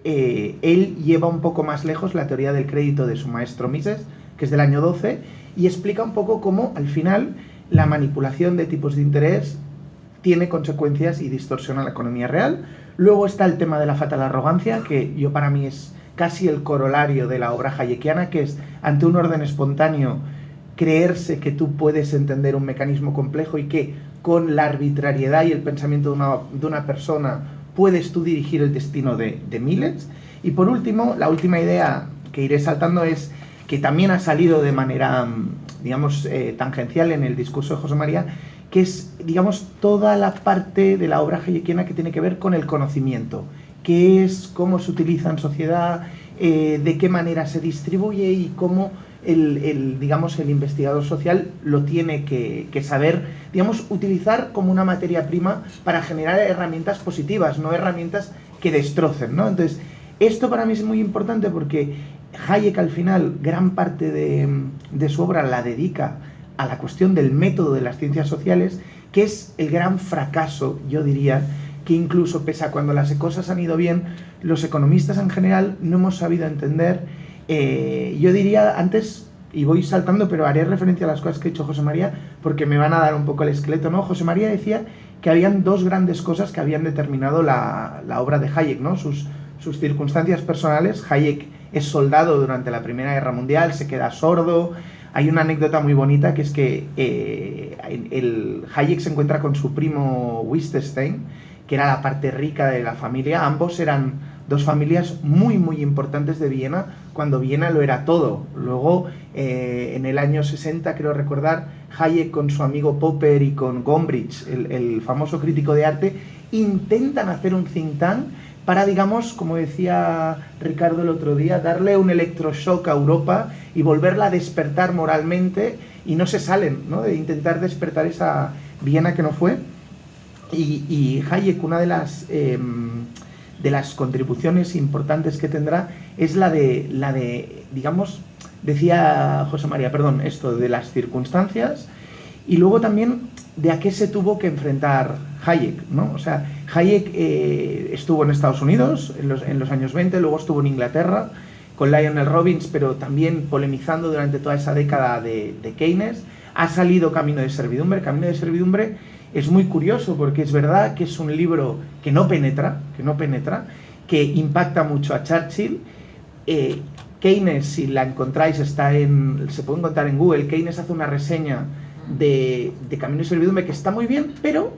él lleva un poco más lejos la teoría del crédito de su maestro Mises, que es del año 12, y explica un poco cómo al final la manipulación de tipos de interés tiene consecuencias y distorsiona la economía real. Luego está el tema de la fatal arrogancia, que yo para mí es casi el corolario de la obra hayekiana, que es ante un orden espontáneo creerse que tú puedes entender un mecanismo complejo y que con la arbitrariedad y el pensamiento de una persona puedes tú dirigir el destino de miles. Y por último, la última idea que iré saltando es que también ha salido de manera, digamos, tangencial en el discurso de José María, que es, digamos, toda la parte de la obra hayekiana que tiene que ver con el conocimiento, qué es, cómo se utiliza en sociedad, de qué manera se distribuye y cómo digamos, el investigador social lo tiene que saber, digamos, utilizar como una materia prima para generar herramientas positivas, no herramientas que destrocen, ¿no? Entonces, esto para mí es muy importante porque Hayek al final gran parte de su obra la dedica a la cuestión del método de las ciencias sociales, que es el gran fracaso, yo diría, que incluso pese a cuando las cosas han ido bien, los economistas en general no hemos sabido entender. Yo diría antes, y voy saltando, pero haré referencia a las cosas que ha dicho José María, porque me van a dar un poco el esqueleto, ¿no? José María decía que habían dos grandes cosas que habían determinado la obra de Hayek, ¿no? Sus circunstancias personales. Hayek es soldado durante la Primera Guerra Mundial, se queda sordo. Hay una anécdota muy bonita, que es que Hayek se encuentra con su primo Wittgenstein, que era la parte rica de la familia. Ambos eran dos familias muy, muy importantes de Viena, cuando Viena lo era todo. Luego, en el año 60, creo recordar, Hayek con su amigo Popper y con Gombrich, el famoso crítico de arte, intentan hacer un think tank para, digamos, como decía Ricardo el otro día, darle un electroshock a Europa y volverla a despertar moralmente, y no se salen, ¿no?, de intentar despertar esa Viena que no fue. Y Hayek, una de las contribuciones importantes que tendrá es la de, digamos, decía José María, esto de las circunstancias, y luego también de a qué se tuvo que enfrentar Hayek, ¿no? O sea, Hayek estuvo en Estados Unidos en los años 20, luego estuvo en Inglaterra con Lionel Robbins, pero también polemizando durante toda esa década de Keynes. Ha salido Camino de Servidumbre. Camino de Servidumbre es muy curioso porque es verdad que es un libro que no penetra, que impacta mucho a Churchill. Keynes, si la encontráis, se puede encontrar en Google. Keynes hace una reseña de Camino de Servidumbre que está muy bien, pero,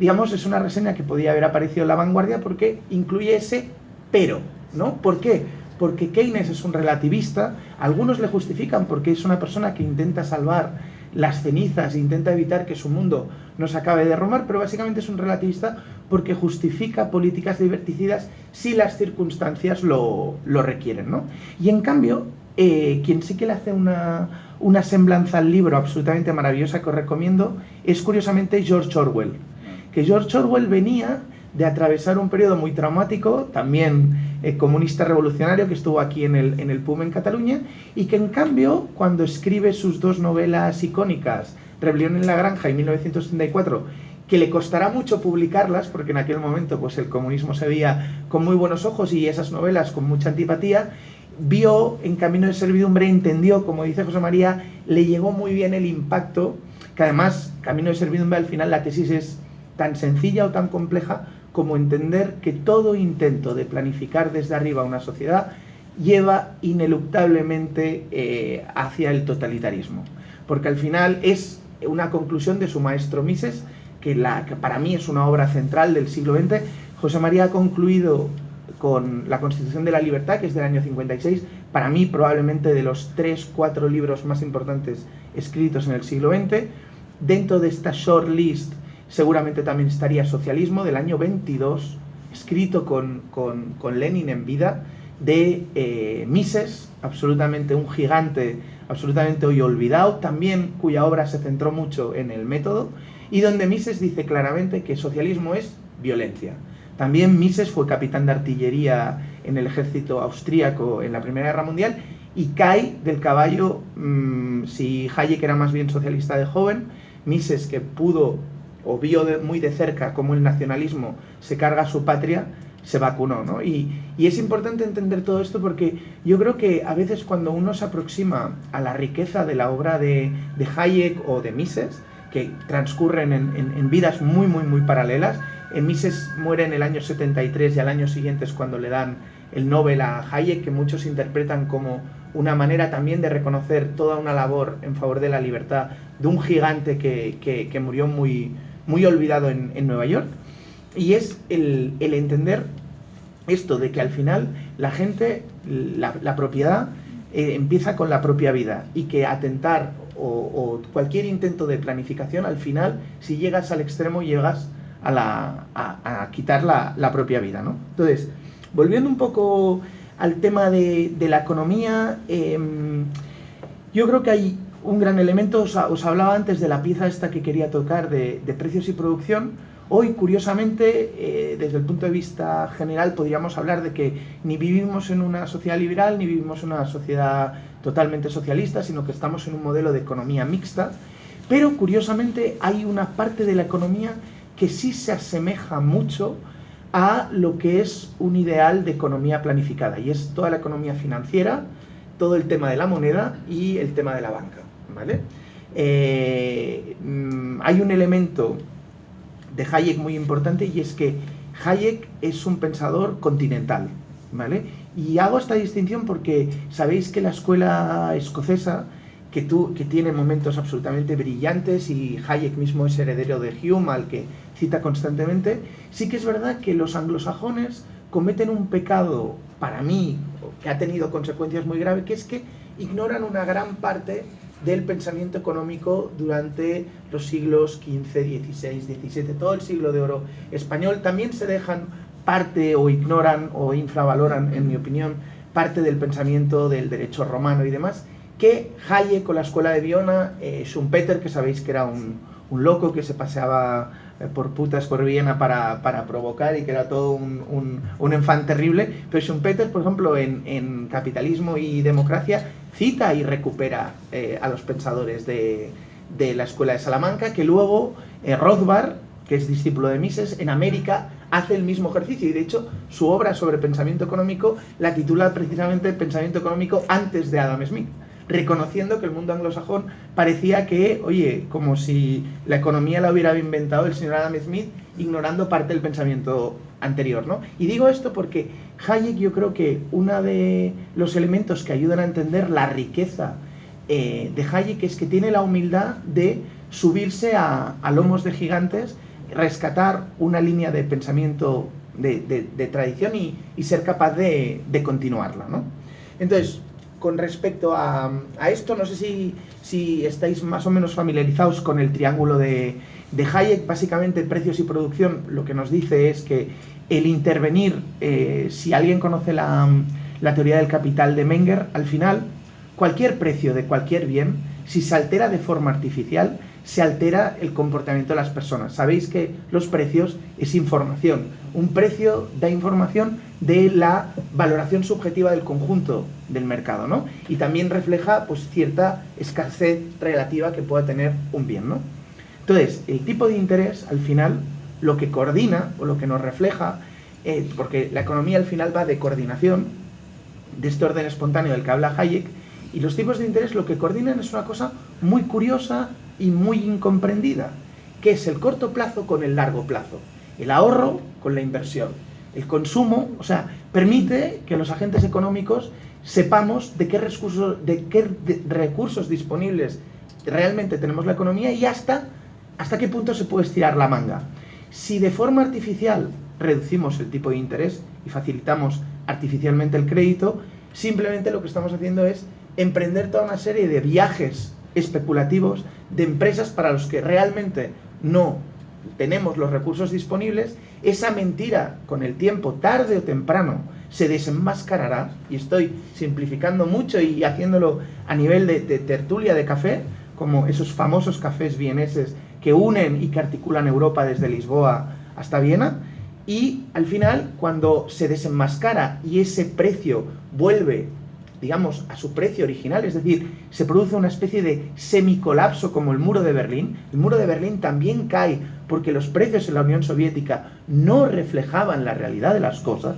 digamos, es una reseña que podía haber aparecido en La Vanguardia porque incluye ese pero, ¿no? ¿Por qué? Porque Keynes es un relativista. Algunos le justifican porque es una persona que intenta salvar las cenizas e intenta evitar que su mundo no se acabe de derrumbar, pero básicamente es un relativista porque justifica políticas liberticidas si las circunstancias lo requieren, ¿no? Y en cambio, quien sí que le hace una semblanza al libro absolutamente maravillosa que os recomiendo es curiosamente George Orwell. Que George Orwell venía de atravesar un periodo muy traumático, también comunista revolucionario, que estuvo aquí en el PUM en Cataluña, y que en cambio, cuando escribe sus dos novelas icónicas, Rebelión en la Granja y 1934, que le costará mucho publicarlas, porque en aquel momento pues el comunismo se veía con muy buenos ojos y esas novelas con mucha antipatía, vio en Camino de Servidumbre, entendió, como dice José María, le llegó muy bien el impacto, que además Camino de Servidumbre al final la tesis es tan sencilla o tan compleja como entender que todo intento de planificar desde arriba una sociedad lleva ineluctablemente hacia el totalitarismo. Porque al final es una conclusión de su maestro Mises, que para mí es una obra central del siglo XX. José María ha concluido con La Constitución de la Libertad, que es del año 56, para mí probablemente de los 3-4 libros más importantes escritos en el siglo XX. Dentro de esta short list seguramente también estaría Socialismo, del año 22, escrito con Lenin en vida, de Mises, absolutamente un gigante, absolutamente hoy olvidado, también cuya obra se centró mucho en el método, y donde Mises dice claramente que socialismo es violencia. También Mises fue capitán de artillería en el ejército austríaco en la Primera Guerra Mundial y cae del caballo. Si Hayek era más bien socialista de joven, Mises, que pudo o vio muy de cerca cómo el nacionalismo se carga a su patria, se vacunó, ¿no? Y Y es importante entender todo esto porque yo creo que a veces cuando uno se aproxima a la riqueza de la obra de Hayek o de Mises, que transcurren en vidas muy, muy, muy paralelas, Mises muere en el año 73 y al año siguiente es cuando le dan el Nobel a Hayek, que muchos interpretan como una manera también de reconocer toda una labor en favor de la libertad de un gigante que murió muy, muy olvidado en Nueva York. Y es el entender esto de que al final la gente, la propiedad empieza con la propia vida y que atentar o cualquier intento de planificación, al final, si llegas al extremo, llegas a quitar la propia vida, ¿no? Entonces, volviendo un poco al tema de la economía, yo creo que hay un gran elemento. Os hablaba antes de la pieza esta que quería tocar de precios y producción. Hoy, curiosamente, desde el punto de vista general, podríamos hablar de que ni vivimos en una sociedad liberal, ni vivimos en una sociedad totalmente socialista, sino que estamos en un modelo de economía mixta. Pero, curiosamente, hay una parte de la economía que sí se asemeja mucho a lo que es un ideal de economía planificada, y es toda la economía financiera, todo el tema de la moneda y el tema de la banca, ¿vale? Hay un elemento de Hayek muy importante, y es que Hayek es un pensador continental, ¿vale? Y hago esta distinción porque sabéis que la escuela escocesa, que tiene momentos absolutamente brillantes, y Hayek mismo es heredero de Hume, al que cita constantemente, sí que es verdad que los anglosajones cometen un pecado, para mí, que ha tenido consecuencias muy graves, que es que ignoran una gran parte del pensamiento económico durante los siglos XV, XVI, XVII, todo el siglo de oro español. También se dejan parte, o ignoran o infravaloran, en mi opinión, parte del pensamiento del derecho romano y demás, que Hayek con la escuela de Viena, Schumpeter, que sabéis que era un loco que se paseaba por putas por Viena para provocar, y que era todo un enfant terrible, pero Schumpeter, por ejemplo, en Capitalismo y Democracia, cita y recupera a los pensadores de la escuela de Salamanca, que luego Rothbard, que es discípulo de Mises, en América hace el mismo ejercicio, y de hecho su obra sobre pensamiento económico la titula precisamente Pensamiento económico antes de Adam Smith, reconociendo que el mundo anglosajón parecía que, oye, como si la economía la hubiera inventado el señor Adam Smith, ignorando parte del pensamiento anterior, ¿no? Y digo esto porque Hayek, yo creo que uno de los elementos que ayudan a entender la riqueza de Hayek es que tiene la humildad de subirse a lomos de gigantes, rescatar una línea de pensamiento de tradición y ser capaz de continuarla, ¿no? Entonces, con respecto a esto, no sé si estáis más o menos familiarizados con el triángulo de Hayek. Básicamente, precios y producción, lo que nos dice es que el intervenir, si alguien conoce la teoría del capital de Menger, al final, cualquier precio de cualquier bien, si se altera de forma artificial, se altera el comportamiento de las personas. Sabéis que los precios es información. Un precio da información de la valoración subjetiva del conjunto del mercado, ¿no? Y también refleja, pues, cierta escasez relativa que pueda tener un bien, ¿no? Entonces, el tipo de interés, al final, lo que coordina o lo que nos refleja, porque la economía al final va de coordinación, de este orden espontáneo del que habla Hayek, y los tipos de interés lo que coordinan es una cosa muy curiosa y muy incomprendida, que es el corto plazo con el largo plazo, el ahorro con la inversión, el consumo, o sea, permite que los agentes económicos sepamos de qué recursos disponibles realmente tenemos la economía y hasta qué punto se puede estirar la manga. Si de forma artificial reducimos el tipo de interés y facilitamos artificialmente el crédito, simplemente lo que estamos haciendo es emprender toda una serie de viajes especulativos de empresas para los que realmente no tenemos los recursos disponibles. Esa mentira, con el tiempo, tarde o temprano, se desenmascarará, y estoy simplificando mucho y haciéndolo a nivel de tertulia de café, como esos famosos cafés vieneses que unen y que articulan Europa desde Lisboa hasta Viena, y al final, cuando se desenmascara y ese precio vuelve, digamos, a su precio original, es decir, se produce una especie de semicolapso como el muro de Berlín. El muro de Berlín también cae porque los precios en la Unión Soviética no reflejaban la realidad de las cosas.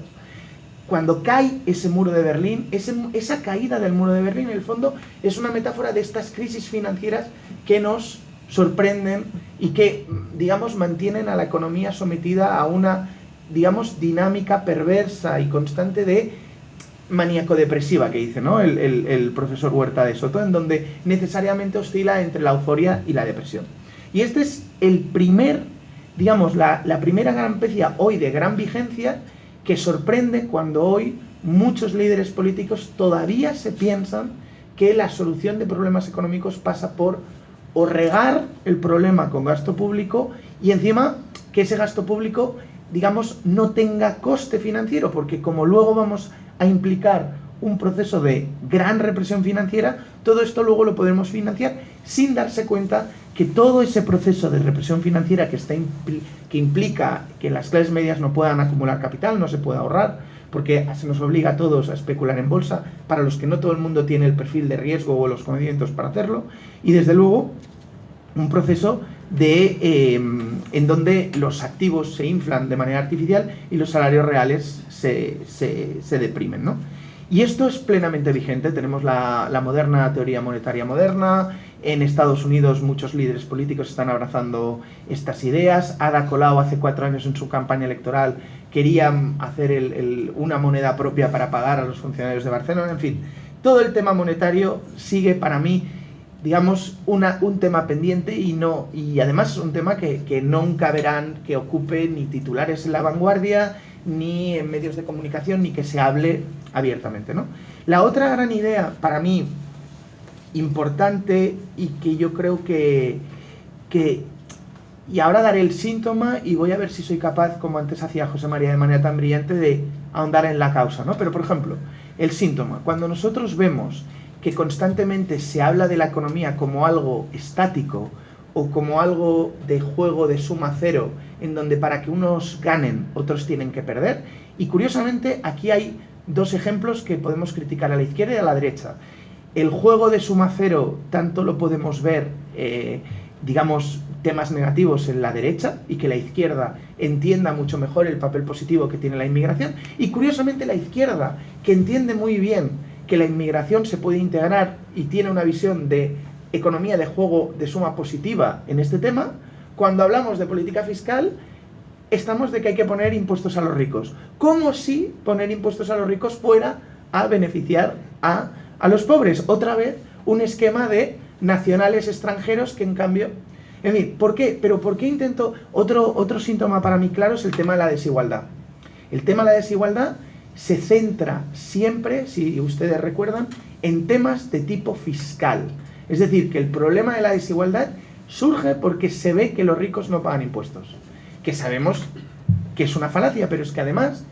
cuando cae ese muro de Berlín, esa caída del muro de Berlín, en el fondo, es una metáfora de estas crisis financieras que nos sorprenden y que, digamos, mantienen a la economía sometida a una, digamos, dinámica perversa y constante de maníaco-depresiva, que dice, ¿no?, el profesor Huerta de Soto, en donde necesariamente oscila entre la euforia y la depresión. Y este es el primer, digamos, la primera gran pieza hoy de gran vigencia, que sorprende cuando hoy muchos líderes políticos todavía se piensan que la solución de problemas económicos pasa por o regar el problema con gasto público y encima que ese gasto público, digamos, no tenga coste financiero, porque como luego vamos a implicar un proceso de gran represión financiera, todo esto luego lo podemos financiar sin darse cuenta que todo ese proceso de represión financiera que implica que las clases medias no puedan acumular capital, no se pueda ahorrar, porque se nos obliga a todos a especular en bolsa, para los que no todo el mundo tiene el perfil de riesgo o los conocimientos para hacerlo, y desde luego un proceso en donde los activos se inflan de manera artificial y los salarios reales se deprimen, ¿no? Y esto es plenamente vigente. Tenemos la moderna teoría monetaria moderna. En Estados Unidos muchos líderes políticos están abrazando estas ideas. Ada Colau hace 4 años en su campaña electoral quería hacer una moneda propia para pagar a los funcionarios de Barcelona. En fin, todo el tema monetario sigue para mí, digamos, un tema pendiente y además es un tema que nunca verán que ocupe ni titulares en La Vanguardia, ni en medios de comunicación, ni que se hable abiertamente, ¿no? La otra gran idea, para mí, importante y que yo creo que y ahora daré el síntoma y voy a ver si soy capaz, como antes hacía José María de manera tan brillante, de ahondar en la causa, ¿no? Pero, por ejemplo, el síntoma. Cuando nosotros vemos que constantemente se habla de la economía como algo estático o como algo de juego de suma cero, en donde para que unos ganen, otros tienen que perder, y curiosamente aquí hay 2 ejemplos que podemos criticar a la izquierda y a la derecha. El juego de suma cero tanto lo podemos ver, digamos, temas negativos en la derecha, y que la izquierda entienda mucho mejor el papel positivo que tiene la inmigración, y curiosamente la izquierda, que entiende muy bien que la inmigración se puede integrar y tiene una visión de economía de juego de suma positiva en este tema, cuando hablamos de política fiscal estamos de que hay que poner impuestos a los ricos, como si poner impuestos a los ricos fuera a beneficiar a los pobres. Otra vez un esquema de nacionales extranjeros que en cambio... En fin, ¿por qué? Pero ¿por qué intento...? Otro síntoma para mí claro es el tema de la desigualdad. El tema de la desigualdad se centra siempre, si ustedes recuerdan, en temas de tipo fiscal. Es decir, que el problema de la desigualdad surge porque se ve que los ricos no pagan impuestos. Que sabemos que es una falacia, pero es que además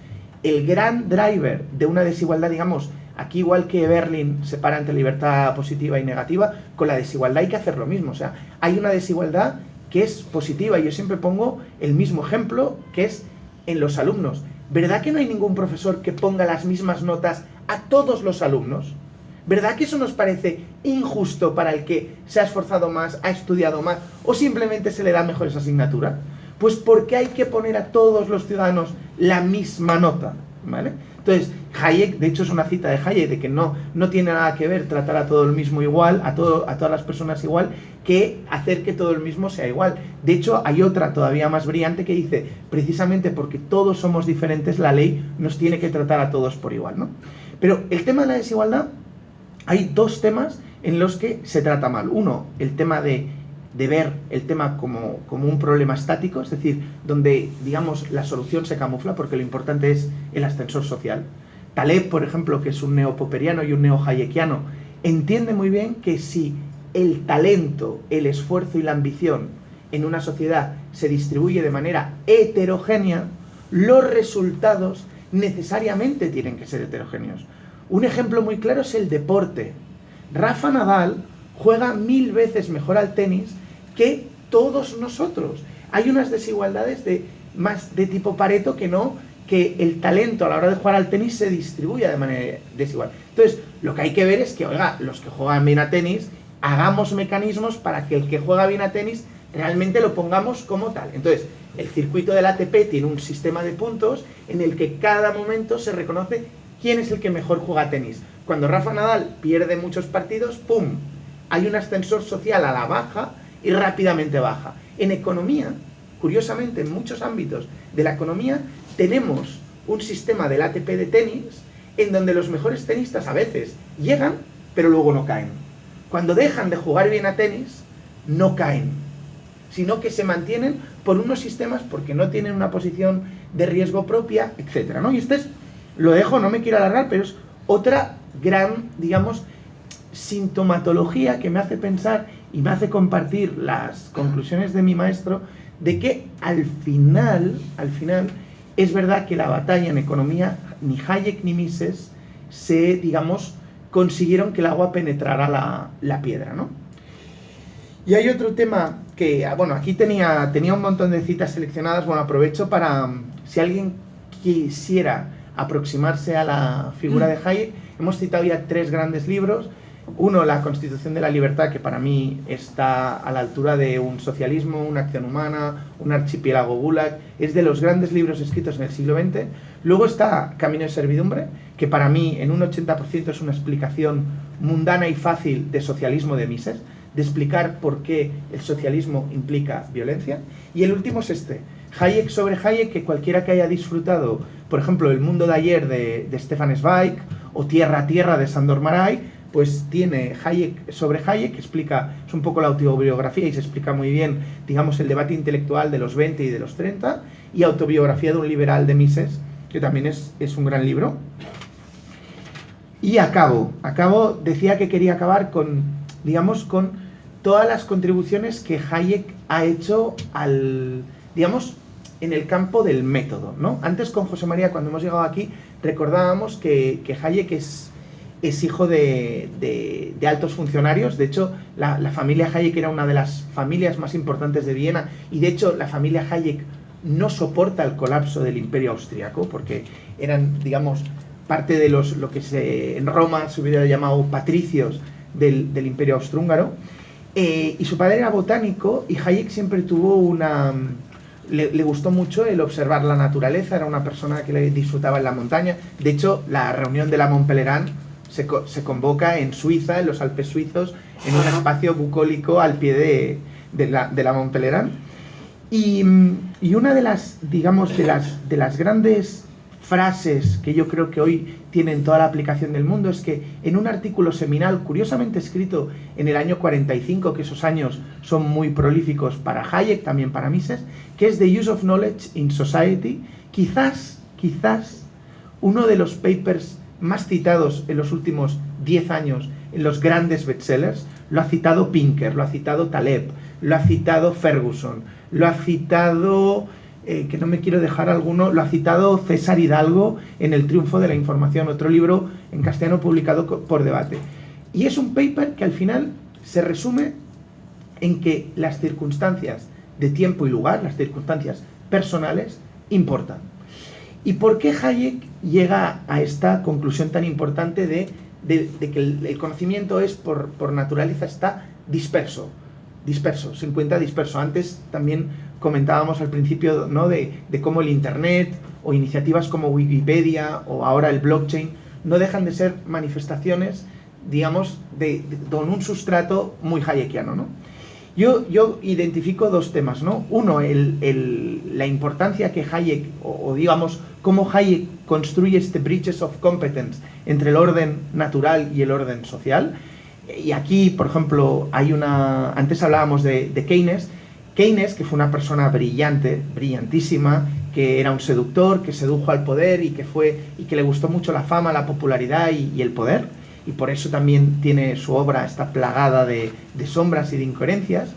el gran driver de una desigualdad, digamos, aquí igual que Berlín separa entre libertad positiva y negativa, con la desigualdad hay que hacer lo mismo. O sea, hay una desigualdad que es positiva, y yo siempre pongo el mismo ejemplo, que es en los alumnos. ¿Verdad que no hay ningún profesor que ponga las mismas notas a todos los alumnos? ¿Verdad que eso nos parece injusto para el que se ha esforzado más, ha estudiado más, o simplemente se le da mejores asignaturas? Pues porque hay que poner a todos los ciudadanos la misma nota, ¿vale? Entonces, Hayek, de hecho es una cita de Hayek, de que no tiene nada que ver tratar a todo el mismo igual, a todas las personas igual, que hacer que todo el mismo sea igual. De hecho, hay otra todavía más brillante que dice, precisamente porque todos somos diferentes, la ley nos tiene que tratar a todos por igual, ¿no? Pero el tema de la desigualdad, hay 2 temas en los que se trata mal. Uno, el tema de ver el tema como un problema estático, es decir, donde, digamos, la solución se camufla, porque lo importante es el ascensor social. Taleb, por ejemplo, que es un neopoperiano y un neo-hayekiano, entiende muy bien que si el talento, el esfuerzo y la ambición en una sociedad se distribuye de manera heterogénea, los resultados necesariamente tienen que ser heterogéneos. Un ejemplo muy claro es el deporte. Rafa Nadal juega 1000 veces mejor al tenis que todos nosotros. Hay unas desigualdades más de tipo Pareto que el talento a la hora de jugar al tenis se distribuye de manera desigual. Entonces, lo que hay que ver es que, oiga, los que juegan bien a tenis, hagamos mecanismos para que el que juega bien a tenis realmente lo pongamos como tal. Entonces, El circuito del ATP tiene un sistema de puntos en el que cada momento se reconoce quién es el que mejor juega tenis. Cuando Rafa Nadal pierde muchos partidos, ¡pum!, hay un ascensor social a la baja y rápidamente baja. En economía, curiosamente, en muchos ámbitos de la economía, tenemos un sistema del ATP de tenis en donde los mejores tenistas a veces llegan, pero luego no caen. Cuando dejan de jugar bien a tenis, no caen, sino que se mantienen por unos sistemas porque no tienen una posición de riesgo propia, etcétera, ¿no? Y lo dejo, no me quiero alargar, pero es otra gran, digamos, sintomatología que me hace pensar y me hace compartir las conclusiones de mi maestro de que al final, es verdad que la batalla en economía, ni Hayek ni Mises digamos, consiguieron que el agua penetrara la piedra, ¿no? Y hay otro tema que, bueno, aquí tenía un montón de citas seleccionadas, bueno, aprovecho para, si alguien quisiera aproximarse a la figura de Hayek, hemos citado ya 3 grandes libros. Uno, La Constitución de la Libertad, que para mí está a la altura de un socialismo, una acción humana, un archipiélago gulag, es de los grandes libros escritos en el siglo XX. Luego está Camino de Servidumbre, que para mí en un 80% es una explicación mundana y fácil de socialismo de Mises, de explicar por qué el socialismo implica violencia. Y el último es Hayek sobre Hayek, que cualquiera que haya disfrutado, por ejemplo, El mundo de ayer de Stefan Zweig o Tierra a Tierra de Sándor Márai, pues tiene Hayek sobre Hayek, que explica, es un poco la autobiografía y se explica muy bien, digamos, el debate intelectual de los 20 y de los 30, y Autobiografía de un liberal de Mises, que también es un gran libro. Y acabo, decía que quería acabar con, digamos, con todas las contribuciones que Hayek ha hecho digamos, en el campo del método, ¿no? Antes con José María, cuando hemos llegado aquí, recordábamos que Hayek es hijo de altos funcionarios. De hecho, la familia Hayek era una de las familias más importantes de Viena, y de hecho la familia Hayek no soporta el colapso del Imperio Austriaco, porque eran, digamos, parte de lo que en Roma se hubiera llamado patricios del Imperio Austrohúngaro. Y su padre era botánico, y Hayek siempre tuvo le gustó mucho el observar la naturaleza, era una persona que le disfrutaba en la montaña. De hecho, la reunión de la Mont Pelerin se convoca en Suiza, en los Alpes suizos, en un espacio bucólico al pie de la Mont Pelerin. Y una de las, digamos, de las grandes frases que yo creo que hoy tienen toda la aplicación del mundo es que en un artículo seminal, curiosamente escrito en el año 45, que esos años son muy prolíficos para Hayek, también para Mises, que es The Use of Knowledge in Society, quizás uno de los papers más citados en los últimos 10 años en los grandes bestsellers. Lo ha citado Pinker, lo ha citado Taleb, lo ha citado Ferguson, lo ha citado, que no me quiero dejar alguno, lo ha citado César Hidalgo en El triunfo de la información, otro libro en castellano publicado por Debate. Y es un paper que al final se resume en que las circunstancias de tiempo y lugar, las circunstancias personales, importan. ¿Y por qué Hayek llega a esta conclusión tan importante de que el conocimiento es, por naturaleza, está disperso, se encuentra disperso? Antes también comentábamos al principio, ¿no?, de cómo el Internet o iniciativas como Wikipedia o ahora el blockchain no dejan de ser manifestaciones, digamos, con un sustrato muy hayekiano, ¿no? Yo identifico 2 temas, ¿no? Uno, la importancia que Hayek, o digamos, cómo Hayek construye este bridges of competence entre el orden natural y el orden social. Y aquí, por ejemplo, antes hablábamos de Keynes, que fue una persona brillante, brillantísima, que era un seductor, que sedujo al poder y que le gustó mucho la fama, la popularidad y el poder, y por eso también tiene su obra, está plagada de sombras y de incoherencias.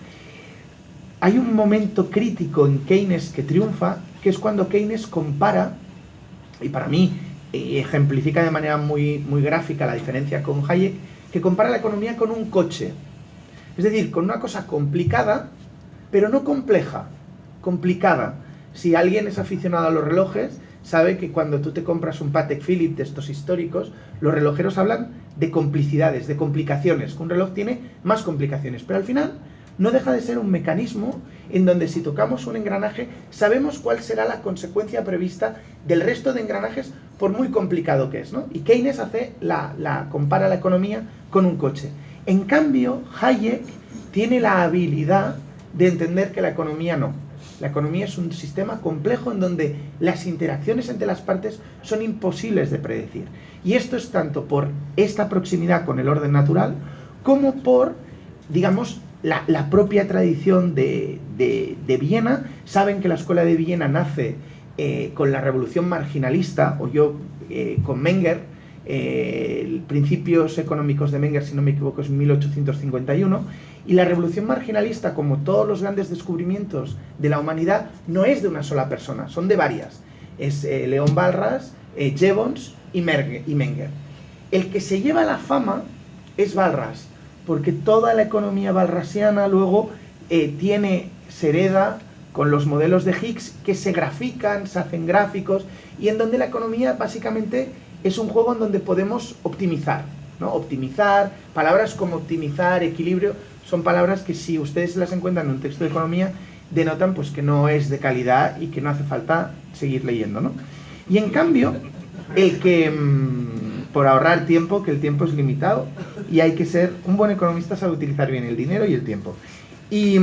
Hay un momento crítico en Keynes que triunfa, que es cuando Keynes compara, y para mí ejemplifica de manera muy, muy gráfica la diferencia con Hayek, que compara la economía con un coche. Es decir, con una cosa complicada, pero no compleja, complicada. Si alguien es aficionado a los relojes, sabe que cuando tú te compras un Patek Philippe de estos históricos, los relojeros hablan de complicidades, de complicaciones, que un reloj tiene más complicaciones, pero al final no deja de ser un mecanismo en donde si tocamos un engranaje sabemos cuál será la consecuencia prevista del resto de engranajes, por muy complicado que es, ¿no? Y Keynes compara la economía con un coche. En cambio, Hayek tiene la habilidad de entender que la economía no. La economía es un sistema complejo en donde las interacciones entre las partes son imposibles de predecir. Y esto es tanto por esta proximidad con el orden natural, como por, digamos, la propia tradición de Viena. Saben que la escuela de Viena nace con la revolución marginalista, con Menger. Principios económicos de Menger, si no me equivoco, es 1851, y la revolución marginalista, como todos los grandes descubrimientos de la humanidad, no es de una sola persona, son de varias. Es León Walras, Jevons y Menger. El que se lleva la fama es Walras, porque toda la economía walrasiana luego se hereda con los modelos de Higgs, que se grafican, se hacen gráficos, y en donde la economía básicamente es un juego en donde podemos optimizar, ¿no? Optimizar, palabras como optimizar, equilibrio, son palabras que si ustedes las encuentran en un texto de economía, denotan pues que no es de calidad y que no hace falta seguir leyendo, ¿no? Y en cambio, por ahorrar tiempo, que el tiempo es limitado, y hay que ser un buen economista, sabe utilizar bien el dinero y el tiempo. Y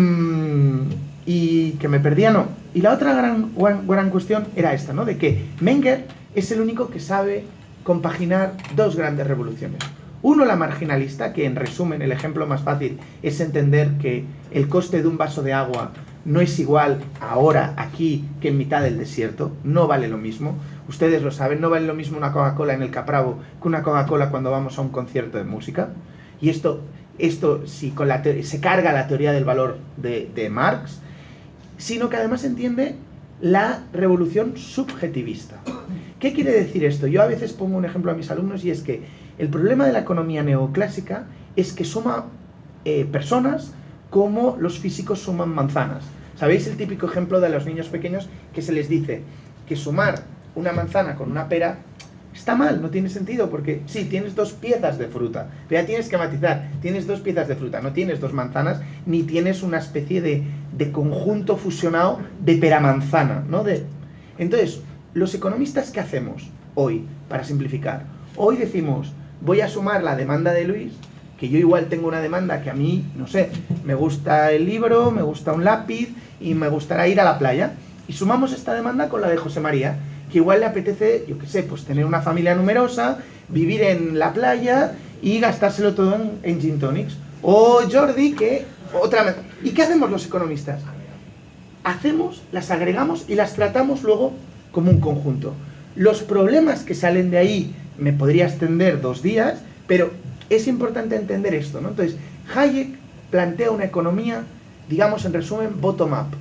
que me perdía, no. Y la otra gran cuestión era esta, ¿no? De que Menger es el único que sabe compaginar dos grandes revoluciones. Uno, la marginalista, que en resumen, el ejemplo más fácil es entender que el coste de un vaso de agua no es igual ahora, aquí, que en mitad del desierto. No vale lo mismo. Ustedes lo saben, no vale lo mismo una Coca-Cola en el Capravo que una Coca-Cola cuando vamos a un concierto de música. Y esto sí, se carga la teoría del valor de Marx, sino que además entiende la revolución subjetivista. ¿Qué quiere decir esto? Yo a veces pongo un ejemplo a mis alumnos, y es que el problema de la economía neoclásica es que suma personas como los físicos suman manzanas. ¿Sabéis el típico ejemplo de los niños pequeños que se les dice que sumar una manzana con una pera está mal, no tiene sentido, porque sí, tienes dos piezas de fruta, pero ya tienes que matizar, tienes dos piezas de fruta, no tienes dos manzanas, ni tienes una especie de conjunto fusionado de pera-manzana, ¿no? Entonces, los economistas, ¿qué hacemos hoy, para simplificar? Hoy decimos, voy a sumar la demanda de Luis, que yo igual tengo una demanda que a mí, no sé, me gusta el libro, me gusta un lápiz y me gustará ir a la playa, y sumamos esta demanda con la de José María, que igual le apetece, yo qué sé, pues tener una familia numerosa, vivir en la playa y gastárselo todo en gin tonics. O Jordi, que otra... ¿Y qué hacemos los economistas? Las agregamos y las tratamos luego como un conjunto. Los problemas que salen de ahí me podría extender 2 días, pero es importante entender esto, ¿no? Entonces, Hayek plantea una economía, digamos en resumen, bottom-up,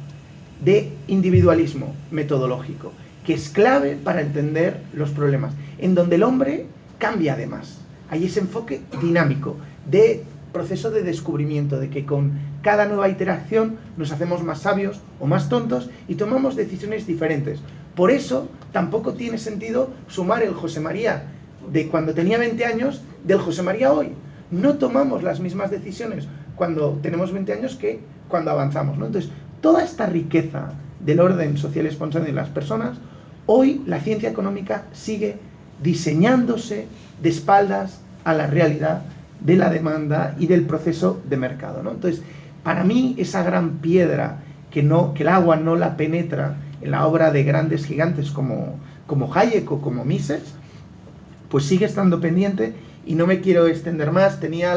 de individualismo metodológico, que es clave para entender los problemas, en donde el hombre cambia además. Hay ese enfoque dinámico de proceso de descubrimiento, de que con cada nueva iteración nos hacemos más sabios o más tontos y tomamos decisiones diferentes. Por eso tampoco tiene sentido sumar el José María de cuando tenía 20 años del José María hoy. No tomamos las mismas decisiones cuando tenemos 20 años que cuando avanzamos, ¿no? Entonces, toda esta riqueza del orden social espontáneo de las personas, hoy la ciencia económica sigue diseñándose de espaldas a la realidad de la demanda y del proceso de mercado, ¿no? Entonces, para mí, esa gran piedra que el agua no la penetra en la obra de grandes gigantes como Hayek o como Mises, pues sigue estando pendiente, y no me quiero extender más. Tenía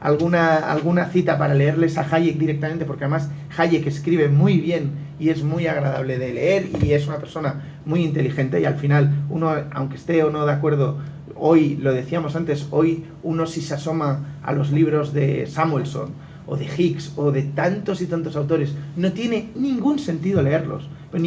alguna cita para leerles a Hayek directamente, porque además Hayek escribe muy bien y es muy agradable de leer y es una persona muy inteligente, y al final uno, aunque esté o no de acuerdo, hoy, lo decíamos antes, hoy uno si se asoma a los libros de Samuelson o de Higgs o de tantos y tantos autores, no tiene ningún sentido leerlos, En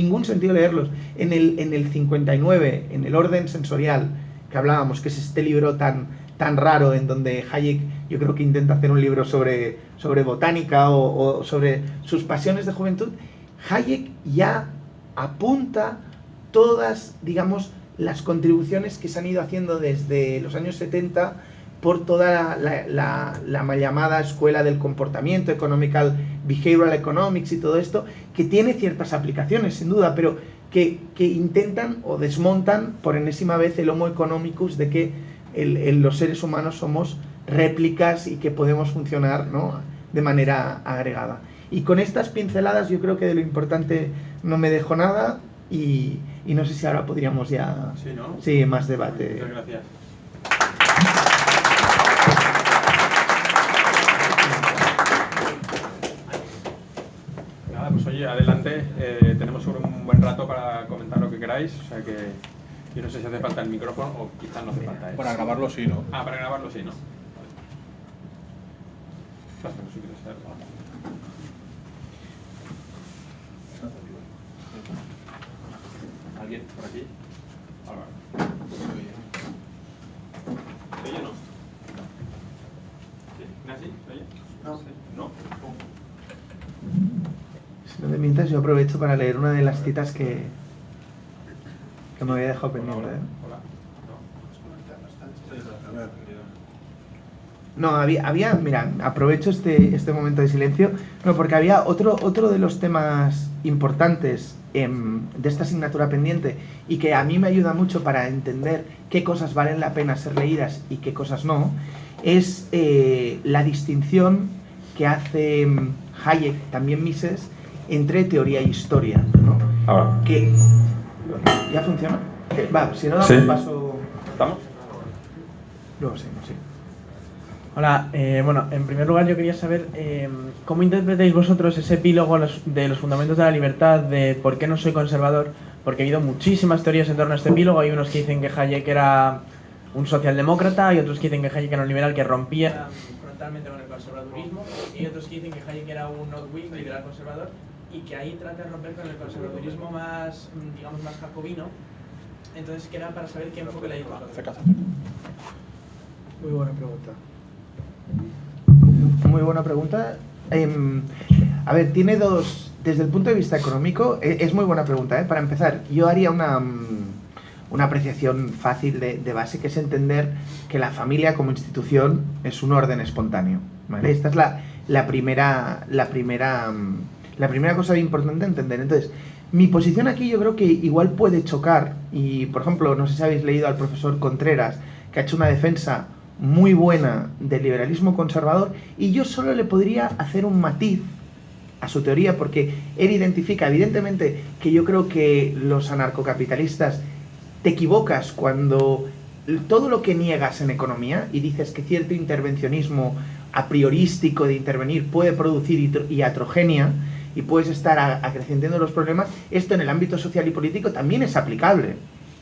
el 59, en el orden sensorial que hablábamos, que es este libro tan raro, en donde Hayek, yo creo que intenta hacer un libro sobre botánica o sobre sus pasiones de juventud, Hayek ya apunta todas, digamos, las contribuciones que se han ido haciendo desde los años 70 por toda la mal llamada escuela del comportamiento, Economical Behavioral Economics y todo esto, que tiene ciertas aplicaciones, sin duda, pero que intentan o desmontan por enésima vez el Homo economicus de que los seres humanos somos réplicas y que podemos funcionar, ¿no?, de manera agregada. Y con estas pinceladas yo creo que de lo importante no me dejo nada y no sé si ahora podríamos ya... Sí, ¿no? Sí, más debate. Muchas gracias. Nada, pues oye, adelante. Tenemos un buen rato para comentar lo que queráis, o sea que yo no sé si hace falta el micrófono o quizás no hace falta. Para grabarlo sí, ¿no? Ah, para grabarlo sí, ¿no? Vale. Si quieres hacerlo. ¿Alguien por aquí? Álvaro. ¿Se oye o no? ¿Sí? ¿Nancy? ¿Se oye? No. ¿No? Si no te mientas, yo aprovecho para leer una de las citas que me había dejado pendiente. Hola. No, había, mira, aprovecho este momento de silencio, no, porque había otro de los temas importantes de esta asignatura pendiente y que a mí me ayuda mucho para entender qué cosas valen la pena ser leídas y qué cosas no, es la distinción que hace Hayek, también Mises, entre teoría e historia, ¿no? Ahora. Que, ¿ya funciona? Va, si no damos un paso... ¿Estamos? Luego seguimos, sí. Hola, bueno, en primer lugar yo quería saber cómo interpretáis vosotros ese epílogo de los fundamentos de la libertad, de por qué no soy conservador, porque ha habido muchísimas teorías en torno a este epílogo. Hay unos que dicen que Hayek era un socialdemócrata y otros que dicen que Hayek era un liberal que rompía frontalmente con el conservadurismo, y otros que dicen que Hayek era un not-wing, liberal conservador, y que ahí trata de romper con el conservadurismo más, digamos, más jacobino. Entonces, que era para saber qué enfoque le dais vosotros. Muy buena pregunta. Muy buena pregunta. A ver, tiene dos... Desde el punto de vista económico, es muy buena pregunta, ¿eh? Para empezar, yo haría una apreciación fácil de base, que es entender que la familia como institución es un orden espontáneo, ¿vale? Esta es la primera cosa importante a entender. Entonces, mi posición aquí yo creo que igual puede chocar, y por ejemplo, no sé si habéis leído al profesor Contreras, que ha hecho una defensa muy buena del liberalismo conservador, y yo solo le podría hacer un matiz a su teoría, porque él identifica, evidentemente, que yo creo que los anarcocapitalistas te equivocas cuando todo lo que niegas en economía y dices que cierto intervencionismo a priorístico de intervenir puede producir iatrogenia y puedes estar acrecientando los problemas. Esto en el ámbito social y político también es aplicable.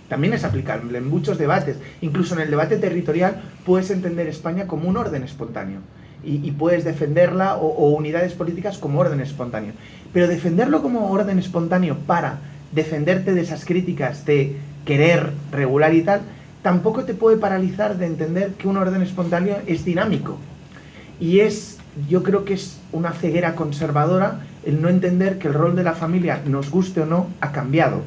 También es aplicable en muchos debates. Incluso en el debate territorial puedes entender España como un orden espontáneo. Y puedes defenderla o unidades políticas como orden espontáneo. Pero defenderlo como orden espontáneo para defenderte de esas críticas de querer regular y tal, tampoco te puede paralizar de entender que un orden espontáneo es dinámico. Y yo creo que es una ceguera conservadora el no entender que el rol de la familia, nos guste o no, ha cambiado.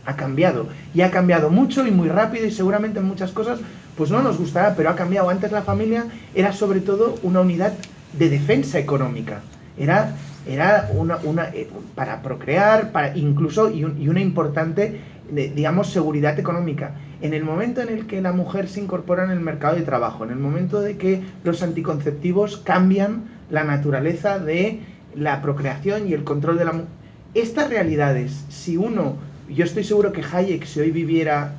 Ha cambiado. Y ha cambiado mucho y muy rápido, y seguramente en muchas cosas pues no nos gustará, pero ha cambiado. Antes la familia era sobre todo una unidad de defensa económica. Era para procrear, para incluso y una importante, digamos, seguridad económica. En el momento en el que la mujer se incorpora en el mercado de trabajo, en el momento de que los anticonceptivos cambian la naturaleza de la procreación y el control de la mujer, estas realidades, yo estoy seguro que Hayek, si hoy viviera,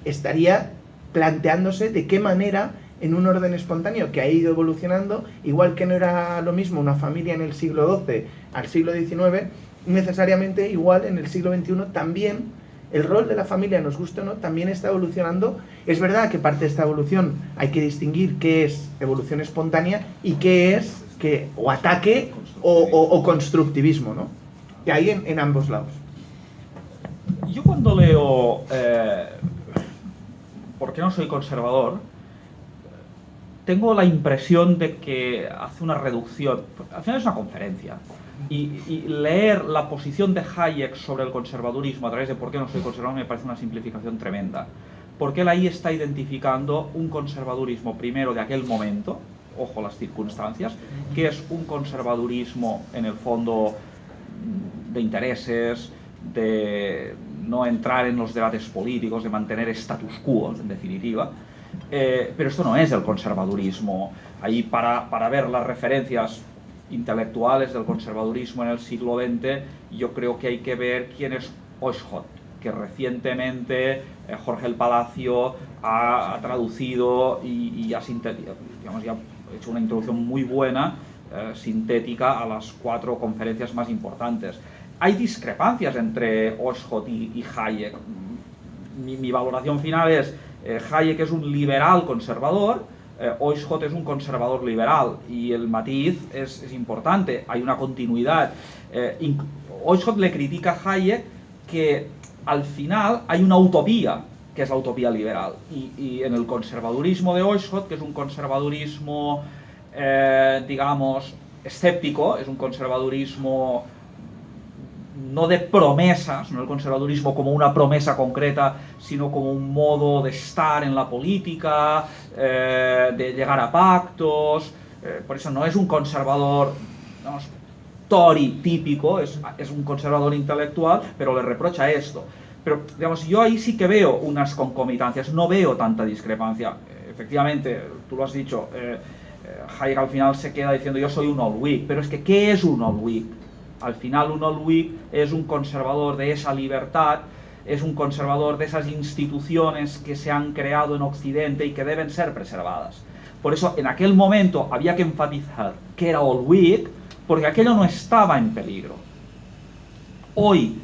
estaría planteándose de qué manera, en un orden espontáneo que ha ido evolucionando, igual que no era lo mismo una familia en el siglo XII al siglo XIX, necesariamente igual en el siglo XXI también el rol de la familia, nos guste o no, también está evolucionando. Es verdad que parte de esta evolución hay que distinguir qué es evolución espontánea y qué es o ataque o constructivismo, ¿no? Y ahí en ambos lados. Yo cuando leo ¿por qué no soy conservador?, tengo la impresión de que hace una reducción. Al final es una conferencia. Y leer la posición de Hayek sobre el conservadurismo a través de por qué no soy conservador me parece una simplificación tremenda. porque él ahí está identificando un conservadurismo primero de aquel momento, ojo las circunstancias, que es un conservadurismo en el fondo de intereses, de no entrar en los debates políticos, de mantener status quo, en definitiva. Pero esto no es el conservadurismo. Ahí para ver las referencias intelectuales del conservadurismo en el siglo XX, yo creo que hay que ver quién es Oxford, que recientemente Jorge el Palacio ha traducido y ha hecho una introducción muy buena, sintética, a las 4 conferencias más importantes. Hay discrepancias entre Oxford y Hayek. Mi valoración final es Hayek es un liberal conservador, Oxford es un conservador liberal, y el matiz es importante, hay una continuidad. Oxford le critica a Hayek que al final hay una utopía, que es la utopía liberal, y en el conservadurismo de Oxford, que es un conservadurismo, digamos, escéptico, es un conservadurismo no de promesas, no el conservadurismo como una promesa concreta, sino como un modo de estar en la política, de llegar a pactos. Por eso no es un conservador, digamos, Tory típico, es un conservador intelectual, pero le reprocha esto. Pero, digamos, yo ahí sí que veo unas concomitancias, no veo tanta discrepancia. Efectivamente, tú lo has dicho, Hayek al final se queda diciendo yo soy un old Whig, pero es que ¿qué es un old Whig? Al final un old Whig es un conservador de esa libertad, es un conservador de esas instituciones que se han creado en Occidente y que deben ser preservadas. Por eso en aquel momento había que enfatizar que era old Whig, porque aquello no estaba en peligro. Hoy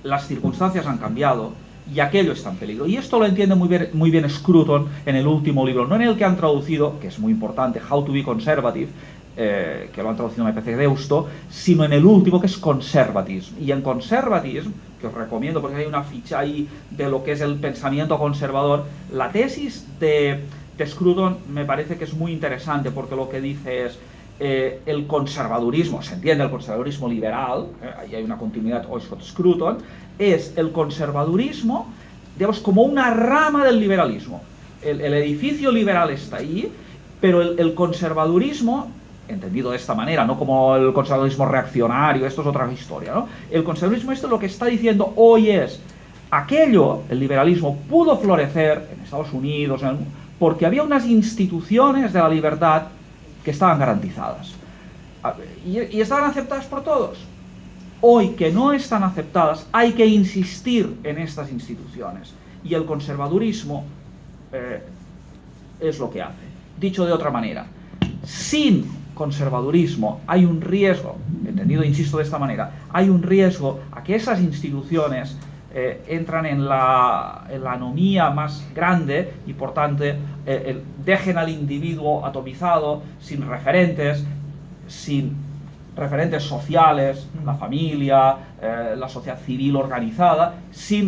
las circunstancias han cambiado y aquello está en peligro. Y esto lo entiende muy bien Scruton en el último libro, no en el que han traducido, que es muy importante, How to be Conservative, que lo han traducido me parece Deusto, sino en el último, que es Conservatism. Y en Conservatism, que os recomiendo porque hay una ficha ahí de lo que es el pensamiento conservador, la tesis de Scruton me parece que es muy interesante, porque lo que dice es el conservadurismo, se entiende el conservadurismo liberal, ahí hay una continuidad Oxford-Scruton, es el conservadurismo, digamos, como una rama del liberalismo. El edificio liberal está ahí, pero el conservadurismo, entendido de esta manera, no como el conservadurismo reaccionario, esto es otra historia, ¿no? El conservadurismo, esto lo que está diciendo hoy es, aquello, el liberalismo, pudo florecer en Estados Unidos, porque había unas instituciones de la libertad que estaban garantizadas. Y estaban aceptadas por todos. Hoy, que no están aceptadas, hay que insistir en estas instituciones. Y el conservadurismo es lo que hace. Dicho de otra manera, sin conservadurismo hay un riesgo, entendido, insisto, de esta manera, hay un riesgo a que esas instituciones entran en la anomía más grande y por tanto dejen al individuo atomizado, sin referentes sociales, la familia, la sociedad civil organizada, sin